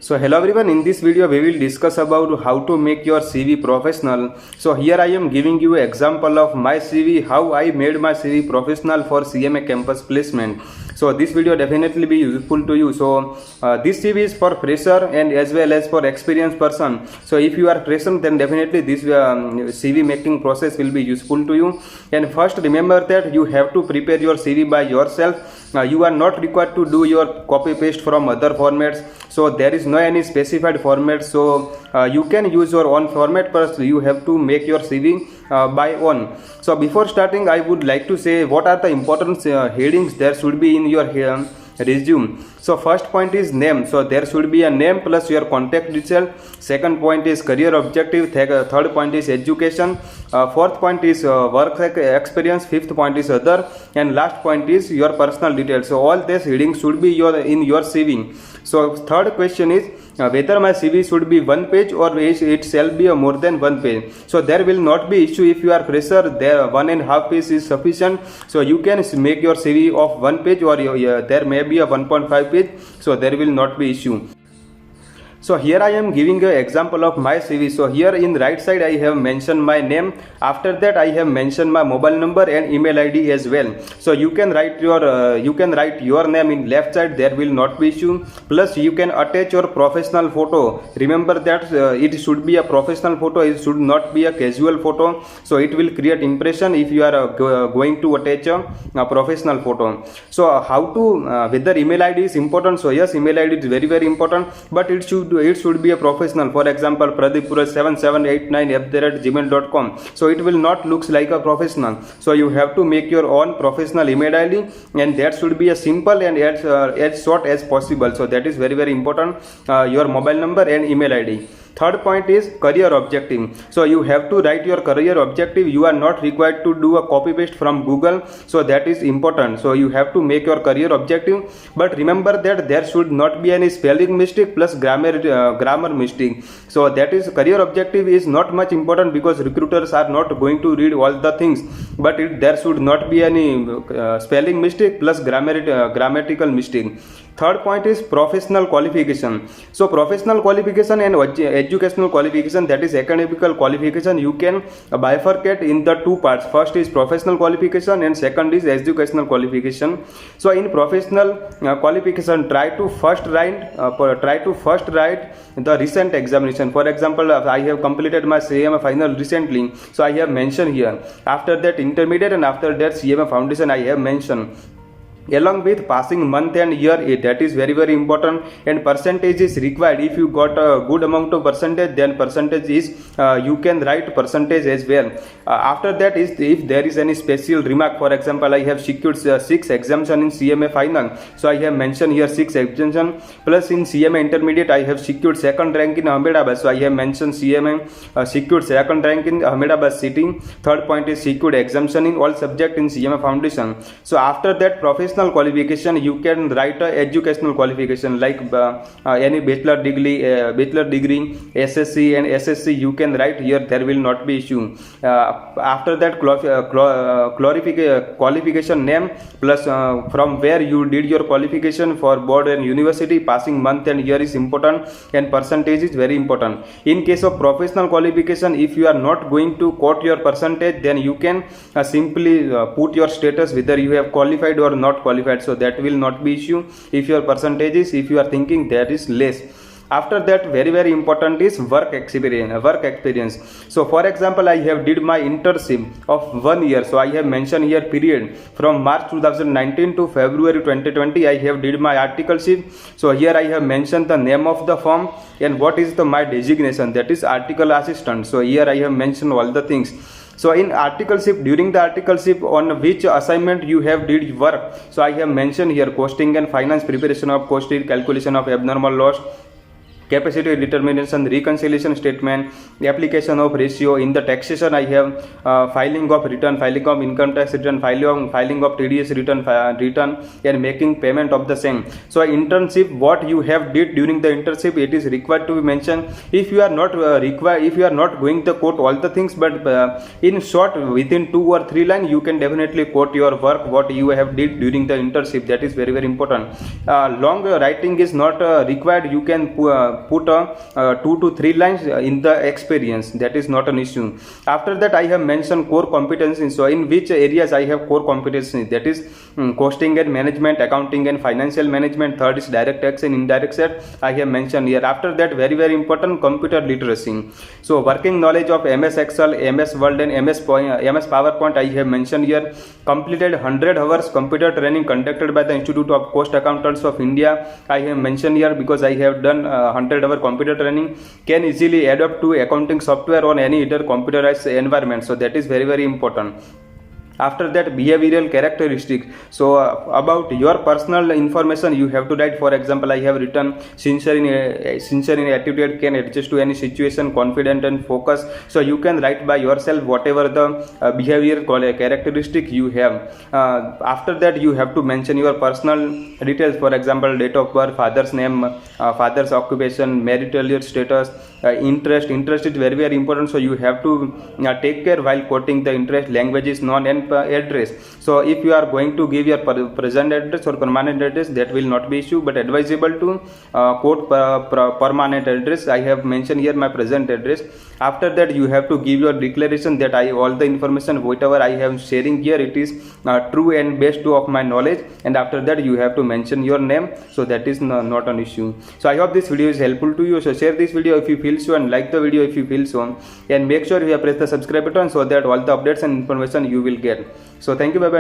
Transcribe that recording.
So hello everyone, in this video we will discuss about how to make your CV professional. So here I am giving you an example of my CV, how I made my CV professional for CMA campus placement. So this video definitely be useful to you. So this CV is for fresher and as well as for experienced person. So if you are fresher, then definitely this CV making process will be useful to you. And first remember that you have to prepare your CV by yourself. You are not required to do your copy paste from other formats. So there is no any specified format. So you can use your own format, but you have to make your CV by own. So before starting, I would like to say what are the important headings there should be in your resume. So first point is name. So there should be a name plus your contact detail. Second point is career objective. Third point is education. Fourth point is work experience. Fifth point is other, and last point is your personal details. So all these headings should be in your CV. So third question is whether my CV should be one page or it shall be more than one page. So there will not be issue if you are fresher. There 1.5 page is sufficient. So you can make your CV of one page, or there may be a 1.5 page. So there will not be issue. So here I am giving an example of my CV. So here in right side I have mentioned my name. After that I have mentioned my mobile number and email ID as well. So you can write your name in left side. There will not be issue. Plus you can attach your professional photo. Remember that it should be a professional photo. It should not be a casual photo. So it will create impression if you are going to attach a professional photo. So how to whether email ID is important? So yes, email ID is very important, but it should be a professional. For example, pradeep7789@gmail.com. So it will not looks like a professional. So you have to make your own professional email ID, and that should be a simple and as short as possible. So that is very important. Your mobile number and email ID. Third point is career objective. So you have to write your career objective. You are not required to do a copy paste from Google. So that is important. So you have to make your career objective. But remember that there should not be any spelling mistake plus grammar mistake. So that is career objective is not much important because recruiters are not going to read all the things. But there should not be any spelling mistake plus grammatical mistake. Third point is professional qualification. So professional qualification and educational qualification, that is academical qualification, you can bifurcate in the two parts. First is professional qualification and second is educational qualification. So in professional qualification, try to first write the recent examination. For example, I have completed my CMA final recently, so I have mentioned here. After that intermediate, and after that CMA foundation I have mentioned, along with passing month and year. That is very important, and percentage is required. If you got a good amount of percentage, then percentage is you can write percentage as well. After that is if there is any special remark. For example, I have secured 6 exemption in CMA final, so I have mentioned here 6 exemption. Plus in CMA intermediate I have secured second rank in Ahmedabad, so I have mentioned CMA secured second rank in Ahmedabad city. Third point is secured exemption in all subject in CMA foundation. So after that professional qualification, you can write a educational qualification like any bachelor degree, SSC and SSC you can write here. There will not be issue. After that qualification name plus from where you did your qualification for board and university, passing month and year is important, and percentage is very important. In case of professional qualification, if you are not going to quote your percentage, then you can simply put your status whether you have qualified or not qualified. So that will not be issue if your percentages, if you are thinking that is less. After that, very important is work experience. So for example, I have did my internship of 1 year. So I have mentioned here period from March 2019 to February 2020 I have did my articleship. So here I have mentioned the name of the firm and what is my designation, that is article assistant. So here I have mentioned all the things. So in articleship, during the articleship on which assignment you have did work. So I have mentioned here costing and finance, preparation of cost sheet, calculation of abnormal loss, capacity determination, reconciliation statement, application of ratio. In the taxation, I have filing of return, filing of income tax return, filing of TDS return, and making payment of the same. So internship, what you have did during the internship, it is required to be mentioned. If you are not if you are not going to quote all the things, but in short, within 2 or 3 lines, you can definitely quote your work, what you have did during the internship. That is very, very important. Long writing is not required. You can put 2 to 3 lines in the experience. That is not an issue. After that, I have mentioned core competencies. So in which areas I have core competencies, that is costing and management, accounting and financial management. Third is direct tax and indirect tax, I have mentioned here. After that, very, very important, computer literacy. So working knowledge of MS Excel, MS Word and MS PowerPoint, I have mentioned here. Completed 100 hours computer training conducted by the Institute of Cost Accountants of India, I have mentioned here because I have done 100-hour computer training. Can easily adapt to accounting software on any other computerized environment. So that is very, very important. After that, behavioral characteristics. So about your personal information you have to write. For example, I have written sincere in attitude, can adjust to any situation, confident and focused. So you can write by yourself whatever the behavioral characteristic you have. After that, you have to mention your personal details. For example, date of birth, father's name, father's occupation, marital status, interest is very, very important. So you have to take care while quoting the interest. Language is known, and address. So if you are going to give your present address or permanent address, that will not be issue, but advisable to quote permanent address. I have mentioned here my present address. After that, you have to give your declaration that all the information whatever I am sharing here, it is true and based of my knowledge. And after that, you have to mention your name. So that is not an issue. So I hope this video is helpful to you. So share this video if you feel so, and like the video if you feel so, and make sure you have pressed the subscribe button so that all the updates and information you will get. So thank you, bye bye.